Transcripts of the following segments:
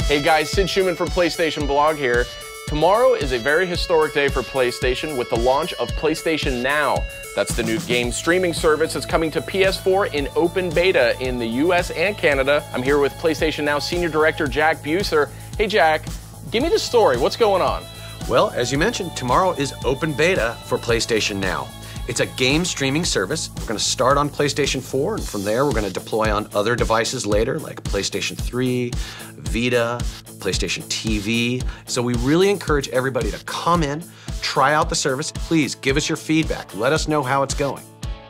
Hey guys, Sid Schumann from PlayStation Blog here. Tomorrow is a very historic day for PlayStation with the launch of PlayStation Now. That's the new game streaming service that's coming to PS4 in open beta in the US and Canada. I'm here with PlayStation Now Senior Director Jack Buser. Hey Jack, give me the story. What's going on? Well, as you mentioned, tomorrow is open beta for PlayStation Now. It's a game streaming service. We're going to start on PlayStation 4, and from there we're going to deploy on other devices later, like PlayStation 3, Vita, PlayStation TV. So we really encourage everybody to come in, try out the service. Please give us your feedback. Let us know how it's going.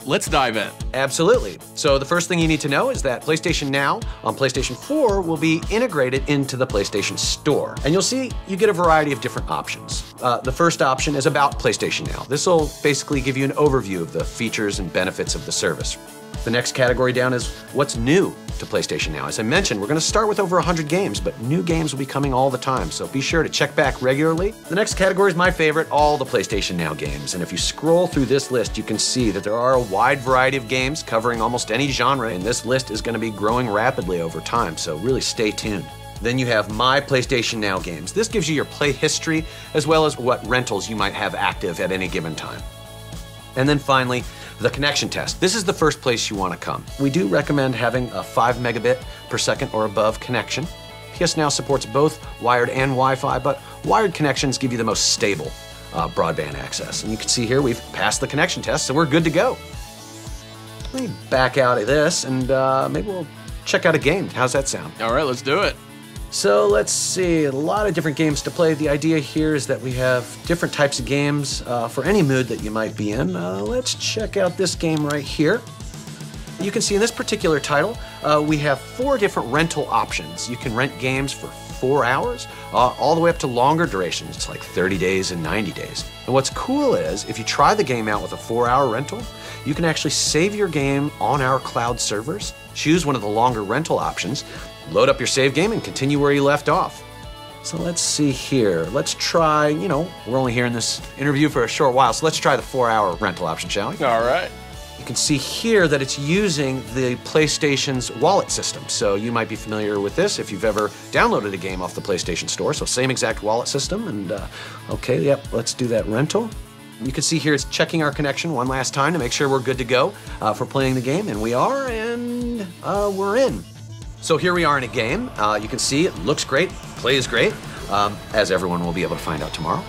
Let's dive in. Absolutely. So the first thing you need to know is that PlayStation Now on PlayStation 4 will be integrated into the PlayStation Store. And you'll see you get a variety of different options. The first option is About PlayStation Now. This will basically give you an overview of the features and benefits of the service. The next category down is What's New to PlayStation Now. As I mentioned, we're going to start with over 100 games, but new games will be coming all the time, so be sure to check back regularly. The next category is my favorite, all the PlayStation Now games. And if you scroll through this list, you can see that there are a wide variety of games covering almost any genre, and this list is going to be growing rapidly over time, so really stay tuned. Then you have My PlayStation Now games. This gives you your play history, as well as what rentals you might have active at any given time. And then finally, the connection test. This is the first place you want to come. We do recommend having a 5 megabit per second or above connection. PS Now supports both wired and Wi-Fi, but wired connections give you the most stable broadband access. And you can see here we've passed the connection test, so we're good to go. Let me back out of this and maybe we'll check out a game. How's that sound? All right, let's do it. So let's see, a lot of different games to play. The idea here is that we have different types of games for any mood that you might be in. Let's check out this game right here. You can see in this particular title, we have 4 different rental options. You can rent games for 4 hours, all the way up to longer durations. It's like 30 days and 90 days. And what's cool is, if you try the game out with a 4-hour rental, you can actually save your game on our cloud servers, choose one of the longer rental options, load up your save game, and continue where you left off. So let's see here. Let's try, we're only here in this interview for a short while, so let's try the 4-hour rental option, shall we? All right. You can see here that it's using the PlayStation's wallet system. So you might be familiar with this if you've ever downloaded a game off the PlayStation Store. So same exact wallet system. And okay, yep, let's do that rental. You can see here it's checking our connection one last time to make sure we're good to go for playing the game. And we are, and we're in. So here we are in a game. You can see it looks great, plays great, as everyone will be able to find out tomorrow.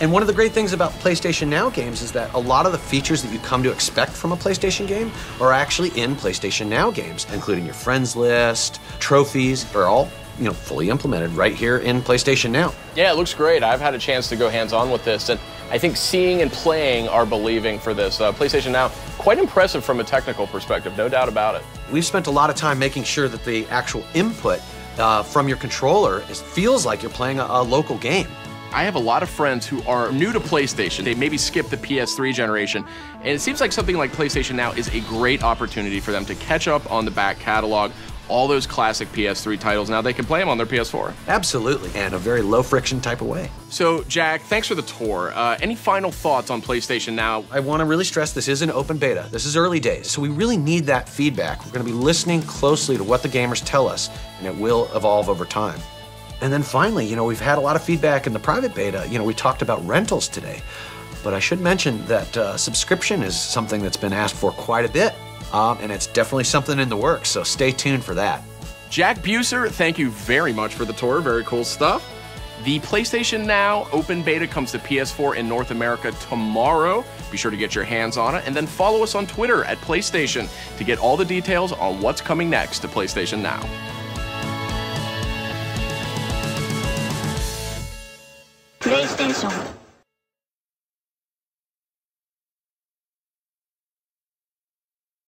And one of the great things about PlayStation Now games is that a lot of the features that you come to expect from a PlayStation game are actually in PlayStation Now games, including your friends list, trophies, are all fully implemented right here in PlayStation Now. Yeah, it looks great. I've had a chance to go hands-on with this, and I think seeing and playing are believing for this. PlayStation Now, quite impressive from a technical perspective, no doubt about it. We've spent a lot of time making sure that the actual input from your controller feels like you're playing a local game. I have a lot of friends who are new to PlayStation. They maybe skipped the PS3 generation, and it seems like something like PlayStation Now is a great opportunity for them to catch up on the back catalog, all those classic PS3 titles. Now they can play them on their PS4. Absolutely, and a very low friction type of way. So Jack, thanks for the tour. Any final thoughts on PlayStation Now? I want to really stress this is an open beta. This is early days, so we really need that feedback. We're going to be listening closely to what the gamers tell us, and it will evolve over time. And then finally, we've had a lot of feedback in the private beta. We talked about rentals today, but I should mention that subscription is something that's been asked for quite a bit, and it's definitely something in the works, so stay tuned for that. Jack Buser, thank you very much for the tour. Very cool stuff. The PlayStation Now open beta comes to PS4 in North America tomorrow. Be sure to get your hands on it, and then follow us on Twitter at PlayStation to get all the details on what's coming next to PlayStation Now. PlayStation